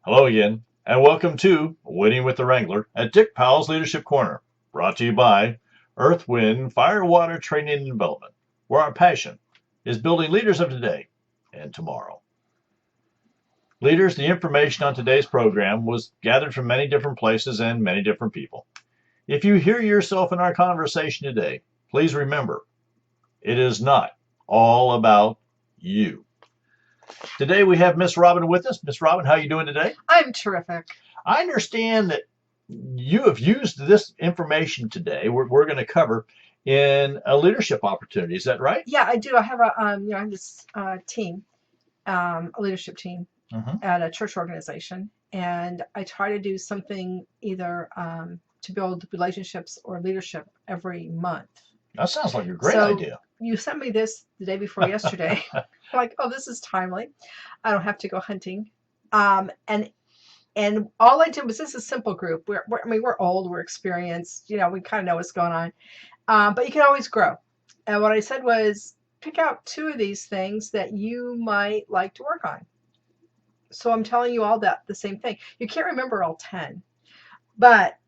Hello again, and welcome to Winning with the Wrangler at Dick Powell's Leadership Corner, brought to you by Earth, Wind, Fire, Water Training and Development, where our passion is building leaders of today and tomorrow. Leaders, the information on today's program was gathered from many different places and many different people. If you hear yourself in our conversation today, please remember, it is not all about you. Today we have Miss Robin with us. Miss Robin, how are you doing today? I'm terrific. I understand that you have used this information today. We're going to cover in a leadership opportunity. Is that right? Yeah, I do. I have I have this team, a leadership team at a church organization, and I try to do something either to build relationships or leadership every month. That sounds like a great idea. You sent me this the day before yesterday. I'm like, oh, this is timely. I don't have to go hunting. And all I did was, this is a simple group. We're old, we're experienced, we kind of know what's going on. But you can always grow. And what I said was, pick out 2 of these things that you might like to work on. So I'm telling you all that the same thing. You can't remember all 10, but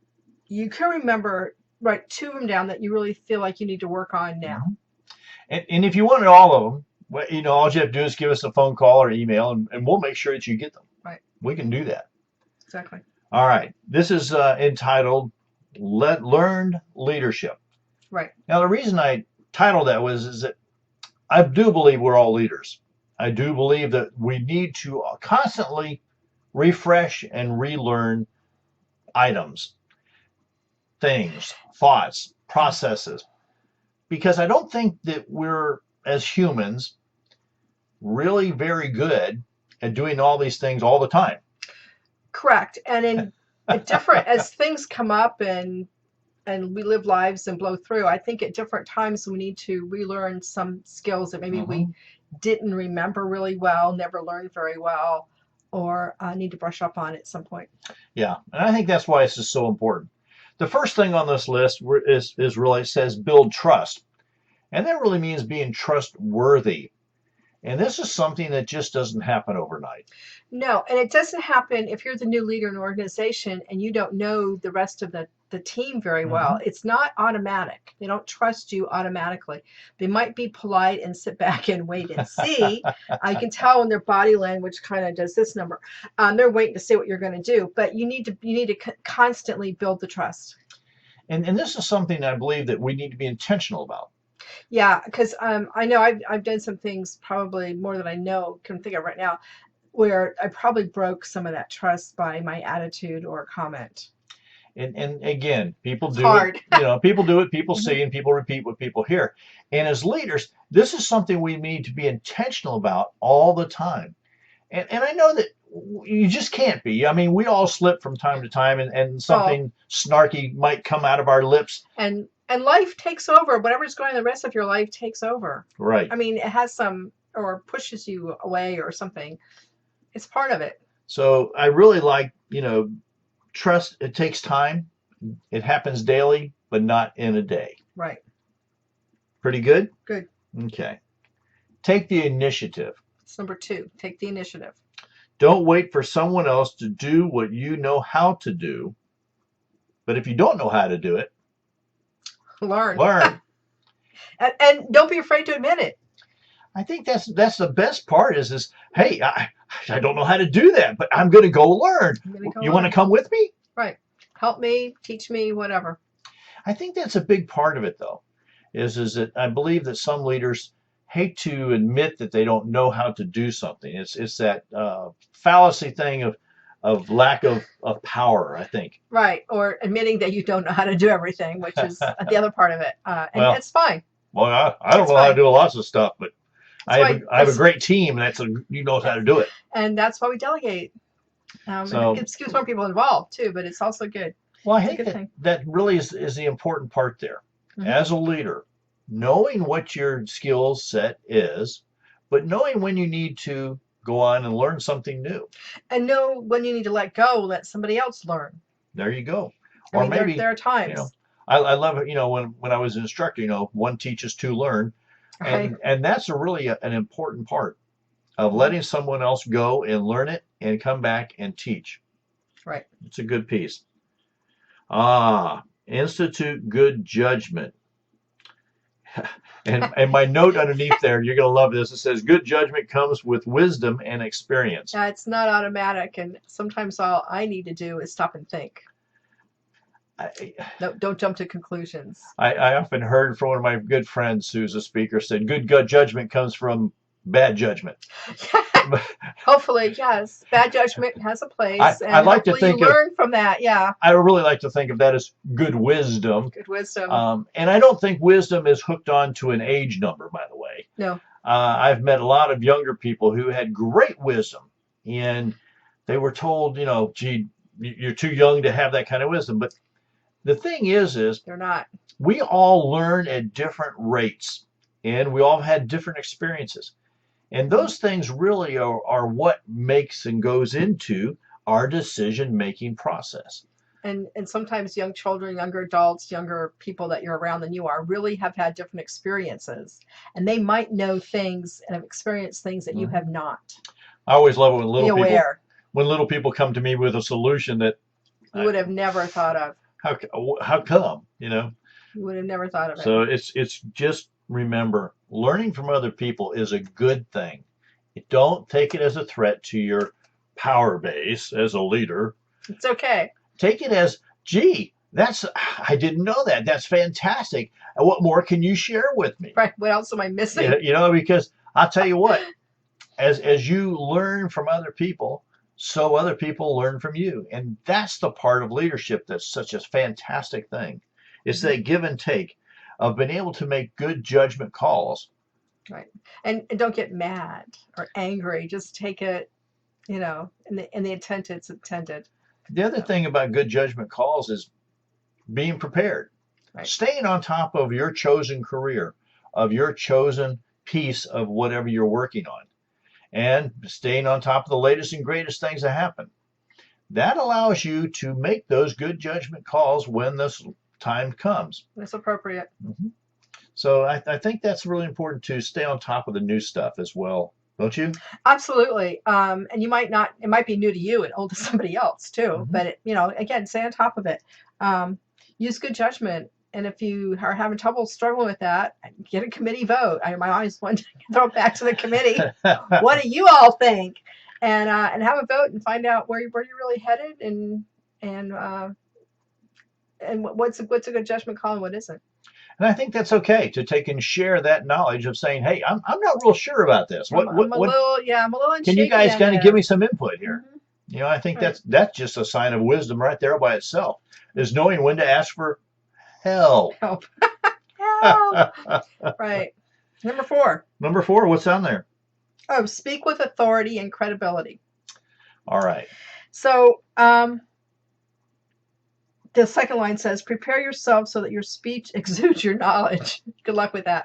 you can remember, write 2 of them down that you really feel like you need to work on now. And if you wanted all of them, all you have to do is give us a phone call or email, and we'll make sure that you get them. Right. We can do that. Exactly. All right. This is entitled Learned Leadership. Right. Now, the reason I titled that is that I do believe we're all leaders. I do believe that we need to constantly refresh and relearn items, things, thoughts, processes, because I don't think that we're, as humans, really very good at doing all these things all the time. Correct. And in different, as things come up and we live lives and blow through, I think at different times we need to relearn some skills that maybe we didn't remember really well, never learned very well, or need to brush up on at some point. Yeah, and I think that's why this is so important. The first thing on this list is really says build trust. And that really means being trustworthy. And this is something that just doesn't happen overnight. No, and it doesn't happen if you're the new leader in an organization and you don't know the rest of the team very well. It's not automatic. They don't trust you automatically. They might be polite and sit back and wait and see. I can tell when their body language kind of does this number. They're waiting to see what you're going to do, but you need to constantly build the trust. And this is something I believe that we need to be intentional about. Yeah, because I know I've done some things, probably more than I can think of right now, where I probably broke some of that trust by my attitude or comment. And again, people It's do hard. it. People do it. People see and people repeat what people hear. And as leaders, this is something we need to be intentional about all the time. And I know that you just can't be. I mean, we all slip from time to time, and something snarky might come out of our lips. And life takes over. Whatever's going on, the rest of your life takes over. Right. I mean, it has some, or pushes you away or something. It's part of it. So I really like, trust. It takes time. It happens daily, but not in a day. Right. Pretty good? Good. Okay. Take the initiative. It's number 2. Take the initiative. Don't wait for someone else to do what you know how to do. But if you don't know how to do it, learn. And don't be afraid to admit it. I think that's the best part is hey, I don't know how to do that, but I'm going to go learn. You want to come with me? Right. Help me, teach me, whatever. I think that's a big part of it, though, is that I believe that some leaders hate to admit that they don't know how to do something. It's that fallacy thing of lack of power, I think. Right. Or admitting that you don't know how to do everything, which is the other part of it. And it's fine. Well, I don't know how to do lots of stuff, but I have a great team who knows how to do it. And that's why we delegate. It keeps more people involved too, but it's also good. Well, I think that really is the important part there. As a leader, knowing what your skill set is, but knowing when you need to go on and learn something new. And know when you need to let go, let somebody else learn. There you go. Or maybe there are times. I love it, when I was an instructor, one teaches, two learn. And that's really an important part. of letting someone else go and learn it and come back and teach. Right. It's a good piece. Institute good judgment. And my note underneath there, you're going to love this. It says, good judgment comes with wisdom and experience. It's not automatic, and sometimes all I need to do is stop and think. No, don't jump to conclusions. I often heard from one of my good friends who's a speaker said, good judgment comes from bad judgment. Hopefully, yes. Bad judgment has a place. I like to think you learn from that, yeah. I really like to think of that as good wisdom. Good wisdom. And I don't think wisdom is hooked on to an age number, by the way. No. I've met a lot of younger people who had great wisdom, and they were told, you know, gee, you're too young to have that kind of wisdom. But the thing is they're not. We all learn at different rates, and we all had different experiences. And those things really are what makes and goes into our decision-making process. And sometimes young children, younger adults, younger people that you're around than you are really have had different experiences. And they might know things and have experienced things that you have not. I always love it when little people come to me with a solution that you would have never thought of. How come, you know? You would have never thought of it. So it's just remember, learning from other people is a good thing. Don't take it as a threat to your power base as a leader. It's okay. Take it as, gee, I didn't know that. That's fantastic. And what more can you share with me? Right. What else am I missing? You know, because I'll tell you what, as you learn from other people, so other people learn from you. And that's the part of leadership that's such a fantastic thing. It's that give and take of being able to make good judgment calls. Right. And don't get mad or angry. Just take it, you know, in the intent it's intended. The other thing about good judgment calls is being prepared. Right. Staying on top of your chosen career, of your chosen piece of whatever you're working on, and staying on top of the latest and greatest things that happen. That allows you to make those good judgment calls when this time comes. It's appropriate. Mm-hmm. So I think that's really important to stay on top of the new stuff as well. Don't you? Absolutely. And you might not, it might be new to you and old to somebody else too. Mm-hmm. But, you know, again, stay on top of it. Use good judgment. And if you are having trouble struggling with that, get a committee vote. I always want to throw it back to the committee. What do you all think? And have a vote and find out where you're really headed and what's a good judgment call and what isn't. And I think that's okay to take and share that knowledge of saying, hey, I'm not real sure about this. I'm a little can you guys kind of give me some input here? Mm-hmm. You know, I think that's just a sign of wisdom right there by itself, is knowing when to ask for help. Help. Right. Number 4, what's on there? Oh, speak with authority and credibility. All right. So the second line says, prepare yourself so that your speech exudes your knowledge. Good luck with that.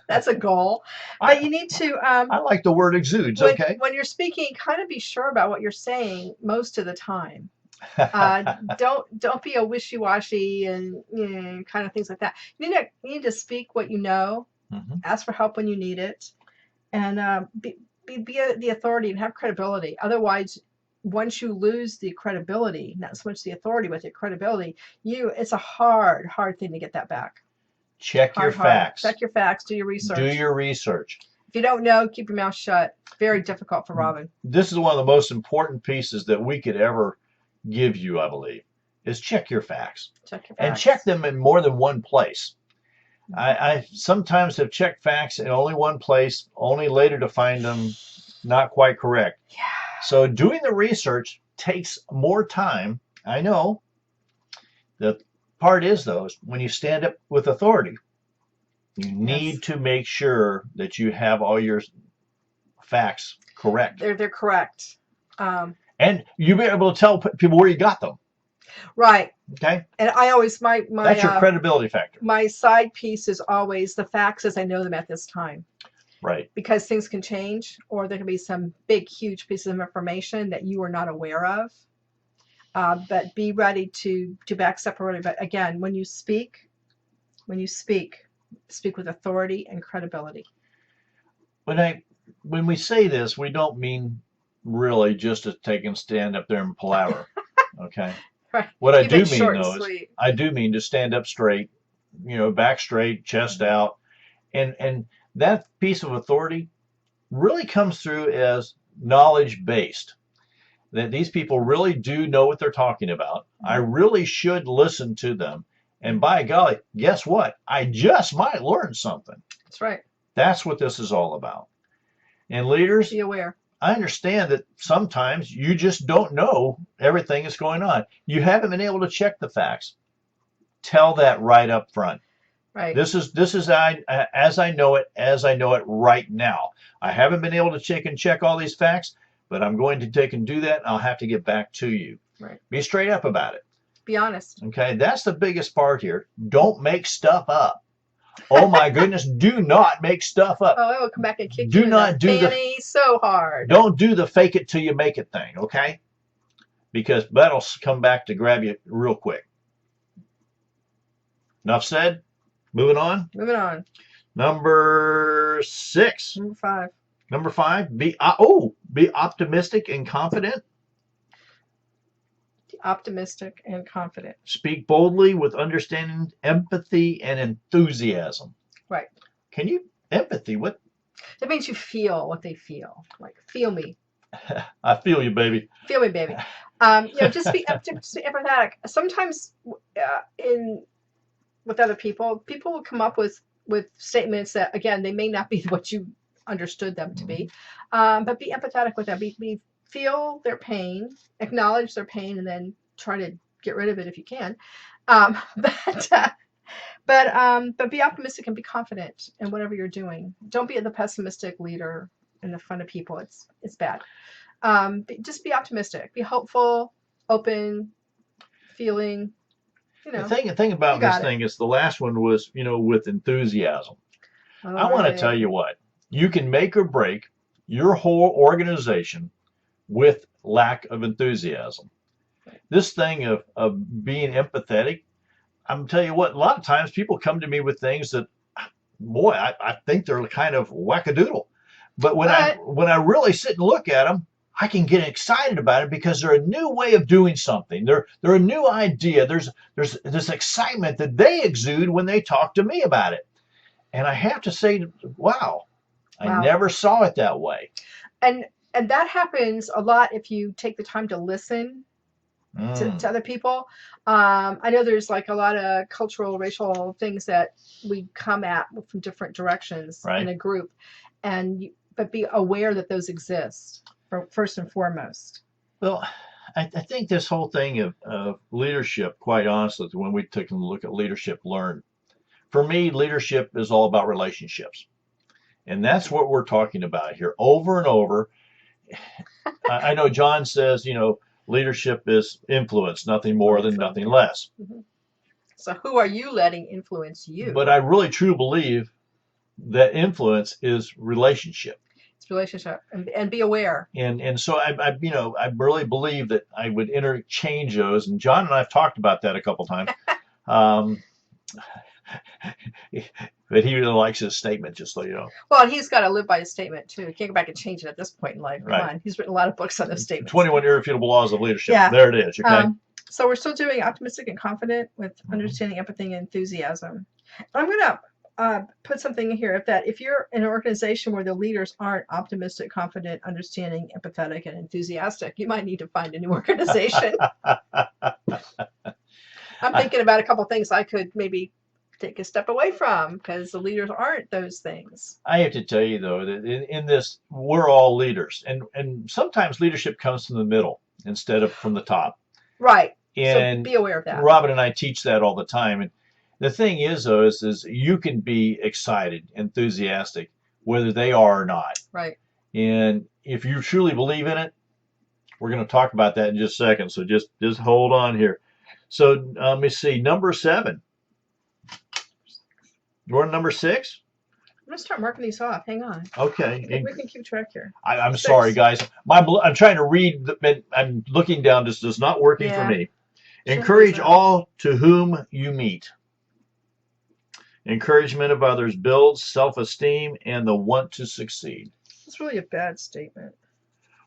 That's a goal. But you need to... I like the word exudes, okay. When you're speaking, kind of be sure about what you're saying most of the time. Don't be a wishy-washy and kind of things like that. You need to speak what you know, mm-hmm. Ask for help when you need it, and be the authority and have credibility. Otherwise, once you lose the credibility, not so much the authority, but the credibility, it's a hard thing to get that back. Check your facts. Check your facts. Do your research. If you don't know, keep your mouth shut. Very difficult for Robin. This is one of the most important pieces that we could ever give you, I believe, is check your facts. And check them in more than one place. Mm-hmm. I sometimes have checked facts in only one place, only later to find them not quite correct. Yeah. So doing the research takes more time. I know. The part is, though, is when you stand up with authority, you need to make sure that you have all your facts correct. They're correct. And you be able to tell people where you got them. Right. Okay. And I always, that's your credibility factor. My side piece is always the facts as I know them at this time. Right. Because things can change, or there can be some big, huge pieces of information that you are not aware of. But be ready to back separate. But again, when you speak, speak with authority and credibility. When I when we say this, we don't mean really just to take and stand up there and palaver. Okay. Right. What I Keep do it mean short and though is sweet. I do mean to stand up straight, back straight, chest out, and that piece of authority really comes through as knowledge based. That these people really do know what they're talking about. I really should listen to them. And by golly, guess what? I just might learn something. That's right. That's what this is all about. And leaders, Be aware. I understand that sometimes you just don't know everything that's going on. You haven't been able to check the facts. Tell that right up front. Right. This is as I know it right now. I haven't been able to check all these facts, but I'm going to take and do that. And I'll have to get back to you. Right. Be straight up about it. Be honest. Okay, that's the biggest part here. Don't make stuff up. Oh my goodness, do not make stuff up. Oh, I will come back and kick Do you not in the do the panty so hard. Don't do the fake it till you make it thing, okay? Because that'll come back to grab you real quick. Enough said. Moving on. Moving on. Number 6. Number 5. Number 5. Be optimistic and confident. Optimistic and confident. Speak boldly with understanding, empathy, and enthusiasm. Right. Can you empathy? What? That means you feel what they feel. Like, feel me. I feel you, baby. Feel me, baby. Just be empathetic. Sometimes, with other people will come up with statements that, again, they may not be what you understood them to be, but be empathetic with them. Feel their pain, acknowledge their pain, and then try to get rid of it if you can. But be optimistic and be confident in whatever you're doing. Don't be the pessimistic leader in the front of people. It's bad. Just be optimistic. Be hopeful, open, feeling. The thing about this thing is the last one was, with enthusiasm. I want to tell you what, you can make or break your whole organization with lack of enthusiasm. This thing of being empathetic, I'm telling you what, a lot of times people come to me with things that, boy, I think they're kind of wackadoodle. But when I really sit and look at them, I can get excited about it because they're a new way of doing something. They're a new idea. There's this excitement that they exude when they talk to me about it. And I have to say, wow. I never saw it that way. And that happens a lot if you take the time to listen to other people. I know there's like a lot of cultural, racial things that we come at from different directions in a group, but be aware that those exist first and foremost. Well, I think this whole thing of leadership, quite honestly, when we took a look at leadership learned, for me, leadership is all about relationships. And that's what we're talking about here over and over. I know John says, leadership is influence, nothing more than nothing less. Mm-hmm. So who are you letting influence you? But I really truly believe that influence is relationship. It's relationship, and be aware. And so I really believe that I would interchange those. And John and I have talked about that a couple times. But he really likes his statement, just so you know. Well, he's got to live by his statement, too. He can't go back and change it at this point in life. Come on. He's written a lot of books on those statements. 21 Irrefutable Laws of Leadership. Yeah. There it is. Okay. So we're still doing optimistic and confident with understanding, empathy, and enthusiasm. I'm going to put something in here. If you're in an organization where the leaders aren't optimistic, confident, understanding, empathetic, and enthusiastic, you might need to find a new organization. I'm thinking about a couple things I could maybe take a step away from because the leaders aren't those things. I have to tell you, though, that in this, we're all leaders. And sometimes leadership comes from the middle instead of from the top. Right. And so be aware of that. Robin and I teach that all the time. And the thing is, though, is you can be excited, enthusiastic, whether they are or not. Right. And if you truly believe in it, we're going to talk about that in just a second. So just hold on here. So let me see. Number 7. You're on number 6? I'm going to start marking these off. Hang on. Okay. We can keep track here. I'm sorry, guys. I'm trying to read. I'm looking down. This is not working for me. Encourage all to whom you meet. Encouragement of others builds self-esteem and the want to succeed. It's really a bad statement.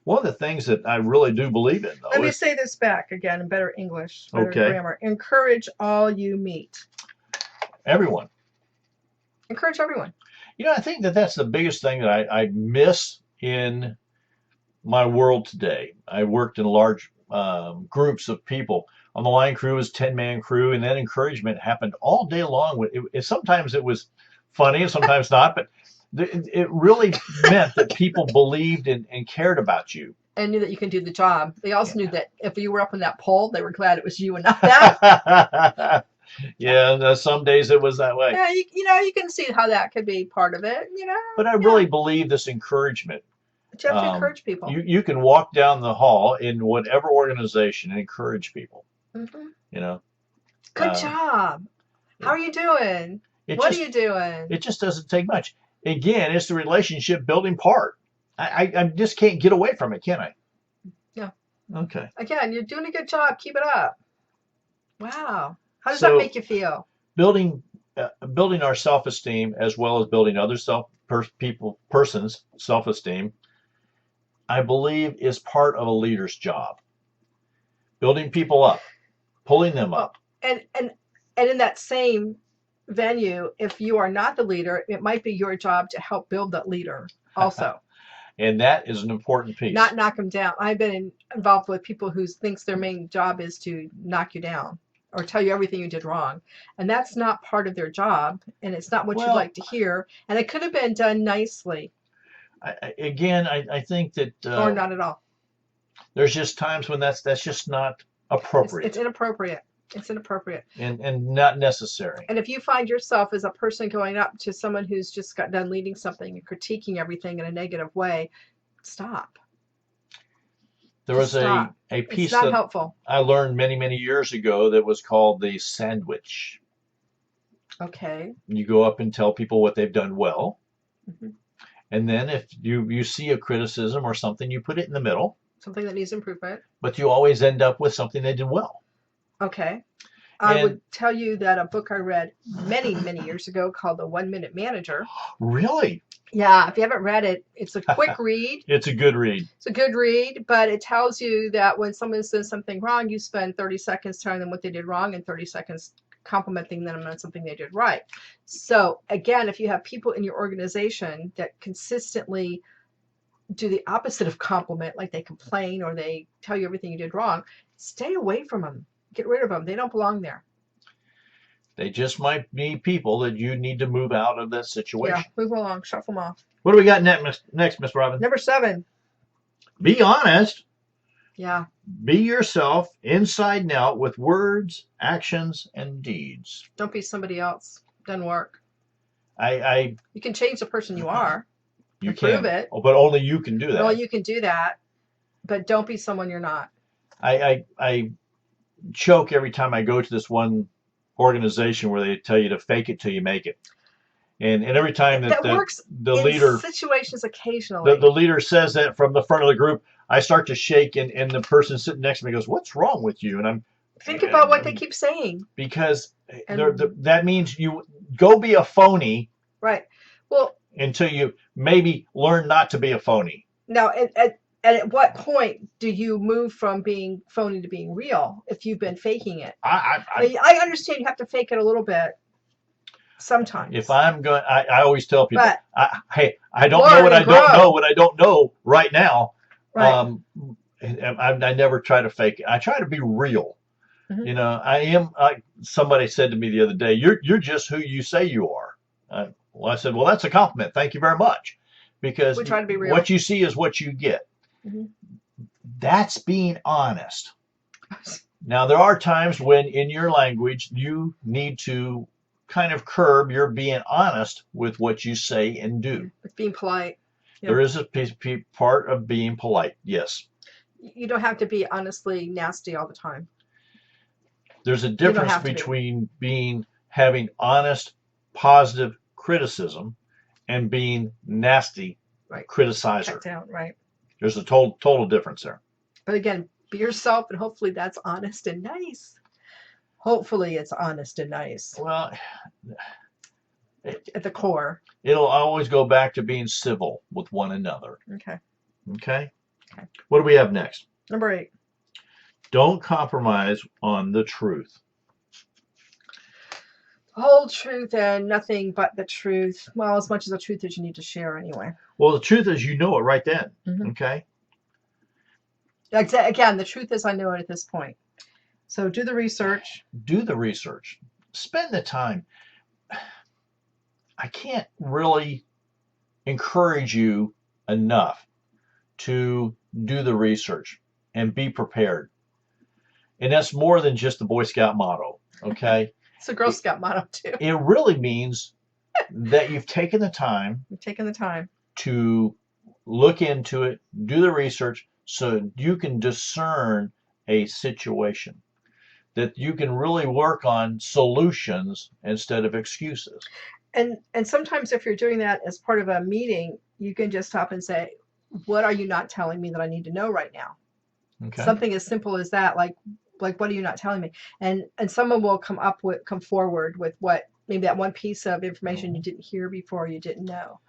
One of the things that I really do believe in, Let though, me is say this back again in better English, better okay, grammar. Encourage all you meet. everyone. Encourage everyone. You know, I think that that's the biggest thing that I miss in my world today. I worked in large groups of people. On the line crew was 10-man crew, and that encouragement happened all day long. Sometimes it was funny, and sometimes not, but it really meant that people believed and cared about you. And knew that you can do the job. They also knew that if you were up on that pole, they were glad it was you and not them. Yeah, some days it was that way. Yeah, you can see how that could be part of it, But I really believe this encouragement. But you have to encourage people. You can walk down the hall in whatever organization and encourage people. Mm-hmm. Good job. How are you doing? What are you doing? It just doesn't take much. Again, it's the relationship building part. I just can't get away from it, can I? Yeah. Okay. Again, you're doing a good job. Keep it up. Wow. How does that make you feel? Building our self-esteem as well as building other person's self-esteem, I believe, is part of a leader's job. Building people up, pulling them up. And in that same venue, if you are not the leader, it might be your job to help build that leader also. And that is an important piece. Not knock them down. I've been involved with people who thinks their main job is to knock you down or tell you everything you did wrong. And that's not part of their job, and it's not what you'd like to hear. And it could have been done nicely. I think that... or not at all. There's just times when that's just not appropriate. It's inappropriate. It's inappropriate. And not necessary. And if you find yourself as a person going up to someone who's just got done leading something and critiquing everything in a negative way, stop. There was a piece that helpful. I learned many, many years ago that was called the sandwich. Okay. You go up and tell people what they've done well. Mm-hmm. And then if you see a criticism or something, you put it in the middle. Something that needs improvement. But you always end up with something they did well. Okay. I would tell you that a book I read many, many years ago called The 1 Minute Manager. Really? Yeah. If you haven't read it, it's a quick read. It's a good read. It's a good read, but it tells you that when someone says something wrong, you spend 30 seconds telling them what they did wrong and 30 seconds complimenting them on something they did right. So again, if you have people in your organization that consistently do the opposite of compliment, like they complain or they tell you everything you did wrong, stay away from them. Get rid of them. They don't belong there. They just might be people that you need to move out of that situation. Yeah, move along. Shuffle them off. What do we got next, Miss Robin? Number 7. Be honest. Yeah. Be yourself inside and out with words, actions, and deeds. Don't be somebody else. Doesn't work. You can change the person you are. You can prove it. But only you can do that. Only you can do that. But don't be someone you're not. I choke every time I go to this one organization where they tell you to fake it till you make it. And every time that works the leader situations occasionally. The leader says that from the front of the group, I start to shake and the person sitting next to me goes, "What's wrong with you?" And think about what they keep saying. Because that means you go be a phony. Right. Well, until you maybe learn not to be a phony. Now, at what point do you move from being phony to being real if you've been faking it? I understand you have to fake it a little bit sometimes. If I'm going, I always tell people, hey, I don't know what I don't know right now. Right. I never try to fake it. I try to be real. Mm-hmm. You know, I am. Somebody said to me the other day, "You're just who you say you are." Well, I said, "Well, that's a compliment. Thank you very much." Because we try to be real. What you see is what you get. Mm-hmm. That's being honest. Now, there are times when in your language you need to kind of curb your being honest with what you say and do. Being polite. Yep. There is a part of being polite, yes. You don't have to be honestly nasty all the time. There's a difference between having honest, positive criticism and being nasty criticizer. Check down, right. There's a total difference there. But again, be yourself, and hopefully that's honest and nice. Hopefully it's honest and nice. Well, at the core. It'll always go back to being civil with one another. Okay. Okay? What do we have next? Number 8. Don't compromise on the truth. Whole truth and nothing but the truth. Well, as much as the truth as you need to share anyway. Well, the truth is you know it right then. Mhm. Okay? Again, the truth is I know it at this point. So do the research. Do the research. Spend the time. I can't really encourage you enough to do the research and be prepared. And that's more than just the Boy Scout motto, okay? It's a Girl Scout motto too. It really means that you've taken the time. You've taken the time to look into it, do the research, so you can discern a situation, that you can really work on solutions instead of excuses. And sometimes if you're doing that as part of a meeting, you can just stop and say, what are you not telling me that I need to know right now? Okay. Something as simple as that, like what are you not telling me? And someone will come forward with what maybe that one piece of information you didn't hear before, you didn't know.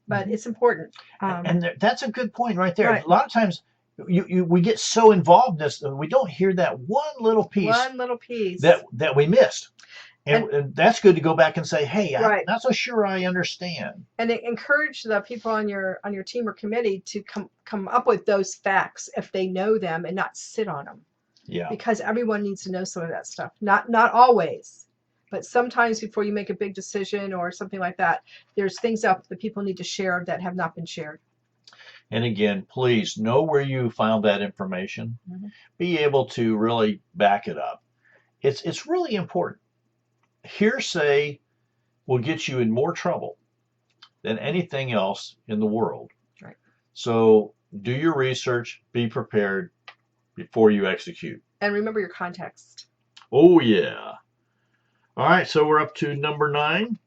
But it's important. And that's a good point right there. Right. A lot of times we get so involved in this that we don't hear that one little piece that we missed. And that's good to go back and say, hey, I'm not so sure I understand. And encourage the people on your team or committee to come up with those facts if they know them and not sit on them. Yeah. Because everyone needs to know some of that stuff. Not always, but sometimes before you make a big decision or something like that, there's things that people need to share that have not been shared. And again, please know where you found that information. Mm-hmm. Be able to really back it up. It's really important. Hearsay will get you in more trouble than anything else in the world. Right. So do your research, be prepared before you execute. And remember your context. Oh, yeah. All right, so we're up to number 9.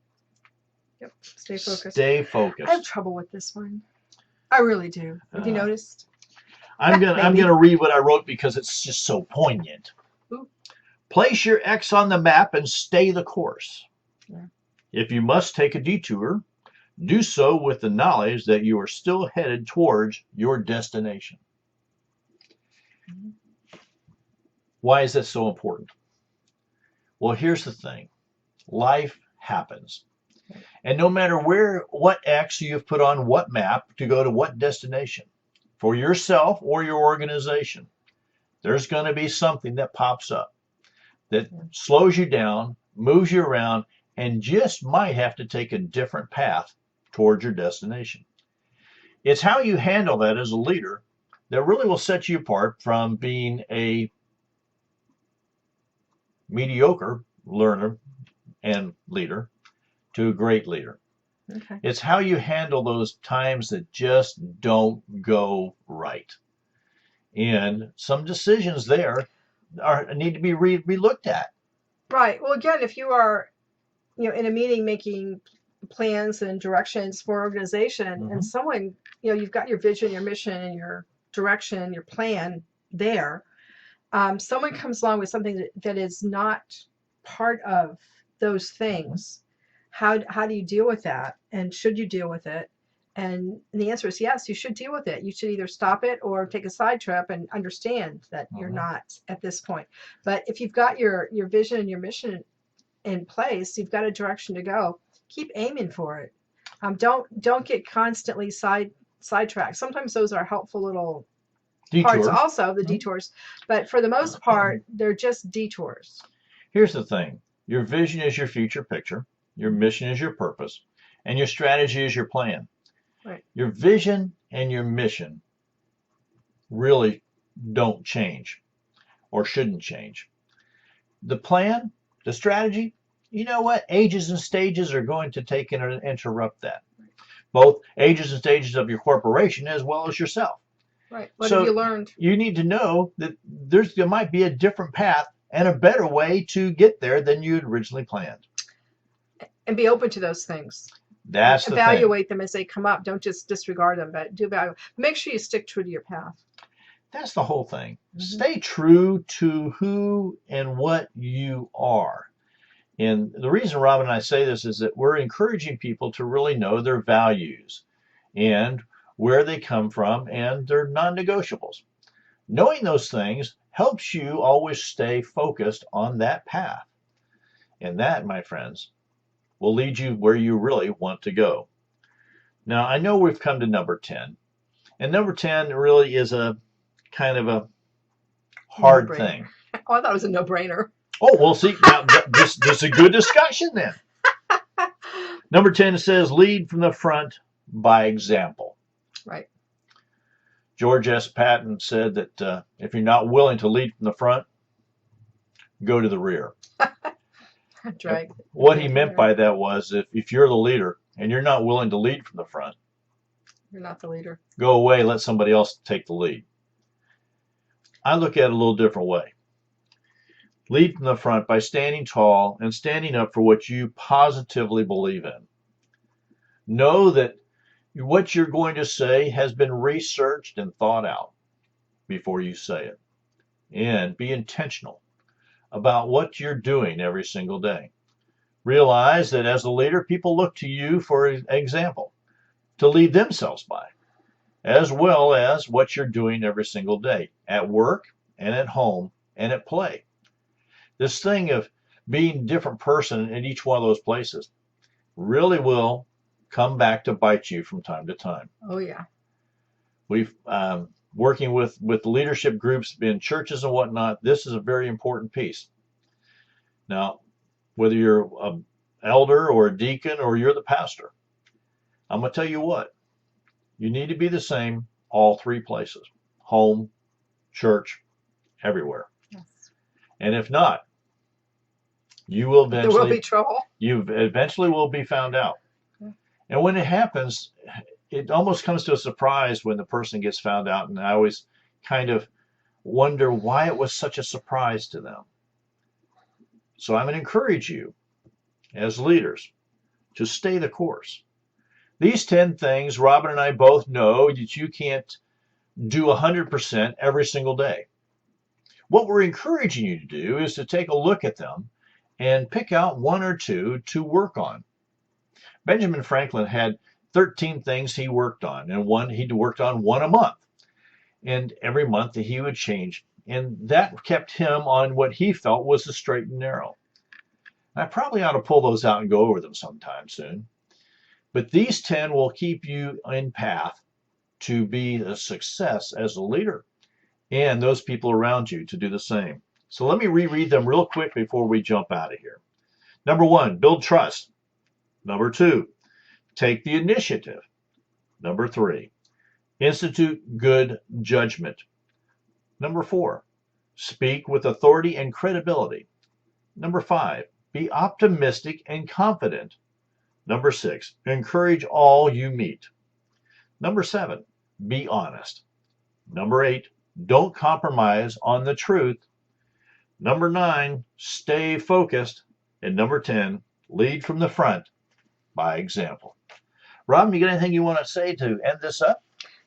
Yep, stay focused. Stay focused. I have trouble with this one. I really do. Have you noticed? I'm gonna read what I wrote because it's just so poignant. Ooh. Place your X on the map and stay the course. Yeah. If you must take a detour, do so with the knowledge that you are still headed towards your destination. Mm-hmm. Why is that so important? Well, here's the thing. Life happens. And no matter what X you've put on what map to go to what destination, for yourself or your organization, there's going to be something that pops up that slows you down, moves you around, and just might have to take a different path towards your destination. It's how you handle that as a leader that really will set you apart from being a mediocre learner and leader to a great leader. Okay. It's how you handle those times that just don't go right. And some decisions there need to be relooked at. Right. Well, again, if you are, in a meeting making plans and directions for an organization, mm-hmm. and someone, you've got your vision, your mission, and your direction, your plan there. Someone comes along with something that is not part of those things. How do you deal with that? And should you deal with it? And the answer is yes, you should deal with it. You should either stop it or take a side trip and understand that you're not at this point. But if you've got your vision and your mission in place, you've got a direction to go. Keep aiming for it. Don't get constantly sidetracked. Sometimes those are helpful little detours. Parts also, the detours. But for the most part, they're just detours. Here's the thing. Your vision is your future picture. Your mission is your purpose. And your strategy is your plan. Right. Your vision and your mission really don't change or shouldn't change. The plan, the strategy, you know what? Ages and stages are going to take and interrupt that. Both ages and stages of your corporation as well as yourself. Right. What have you learned? You need to know that there might be a different path and a better way to get there than you had originally planned. And be open to those things. That's the thing. Evaluate them as they come up. Don't just disregard them, but do evaluate. Make sure you stick true to your path. That's the whole thing. Mm-hmm. Stay true to who and what you are. And the reason Robin and I say this is that we're encouraging people to really know their values and where they come from and their non-negotiables. Knowing those things helps you always stay focused on that path. And that, my friends, will lead you where you really want to go. Now, I know we've come to number 10, and number 10 really is a kind of a hard No-brainer. thing. Oh, I thought it was a no-brainer. Oh, well, see, now this is a good discussion then. Number 10 says lead from the front by example. Right. George S. Patton said that if you're not willing to lead from the front, go to the rear. Right. What he meant by that was if you're the leader and you're not willing to lead from the front, you're not the leader. Go away, let somebody else take the lead. I look at it a little different way. Lead from the front by standing tall and standing up for what you positively believe in. Know that what you're going to say has been researched and thought out before you say it. And be intentional about what you're doing every single day. Realize that as a leader, people look to you for an example to lead themselves by, as well as what you're doing every single day at work and at home and at play. This thing of being a different person in each one of those places really will come back to bite you from time to time. Oh, yeah. We've working with leadership groups in churches and whatnot. This is a very important piece. Now, whether you're an elder or a deacon or you're the pastor, I'm going to tell you what, you need to be the same all three places, home, church, everywhere. Yes. And if not, you will eventually, there will be trouble. You eventually will be found out. Yeah. And when it happens, it almost comes to a surprise when the person gets found out. And I always kind of wonder why it was such a surprise to them. So I'm going to encourage you as leaders to stay the course. These 10 things, Robin and I both know that you can't do 100% every single day. What we're encouraging you to do is to take a look at them and pick out one or two to work on. Benjamin Franklin had 13 things he worked on, and he worked on one a month. And every month he would change. And that kept him on what he felt was the straight and narrow. I probably ought to pull those out and go over them sometime soon. But these 10 will keep you in path to be a success as a leader and those people around you to do the same. So let me reread them real quick before we jump out of here. Number 1, build trust. Number 2, take the initiative. Number 3, institute good judgment. Number 4, speak with authority and credibility. Number 5, be optimistic and confident. Number 6, encourage all you meet. Number 7, be honest. Number 8, don't compromise on the truth. Number 9, stay focused. And number 10, lead from the front by example. Robin, you got anything you want to say to end this up?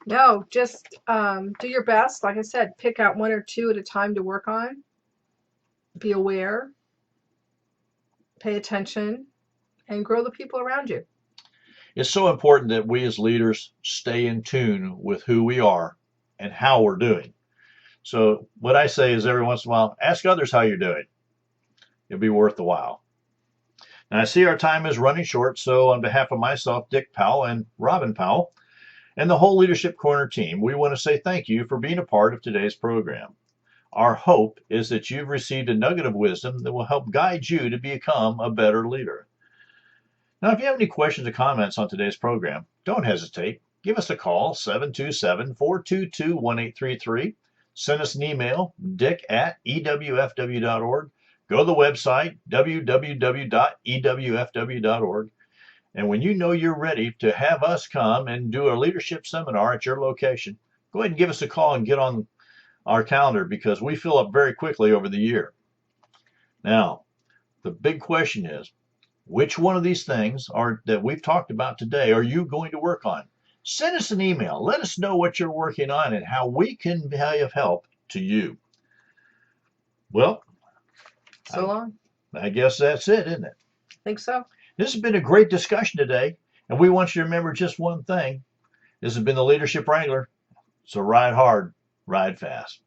No, just do your best. Like I said, pick out one or two at a time to work on. Be aware, pay attention, and grow the people around you. It's so important that we as leaders stay in tune with who we are and how we're doing. So what I say is every once in a while, ask others how you're doing. It'll be worth the while. Now I see our time is running short, so on behalf of myself, Dick Powell, and Robin Powell, and the whole Leadership Corner team, we want to say thank you for being a part of today's program. Our hope is that you've received a nugget of wisdom that will help guide you to become a better leader. Now, if you have any questions or comments on today's program, don't hesitate. Give us a call, 727-422-1833. Send us an email, dick@ewfw.org. Go to the website, www.ewfw.org. And when you know you're ready to have us come and do a leadership seminar at your location, go ahead and give us a call and get on our calendar because we fill up very quickly over the year. Now, the big question is, which one of these things that we've talked about today are you going to work on? Send us an email. Let us know what you're working on and how we can be of help to you. Well, so long. I guess that's it, isn't it? Think so? This has been a great discussion today, and we want you to remember just one thing. This has been the Leadership Wrangler. So ride hard, ride fast.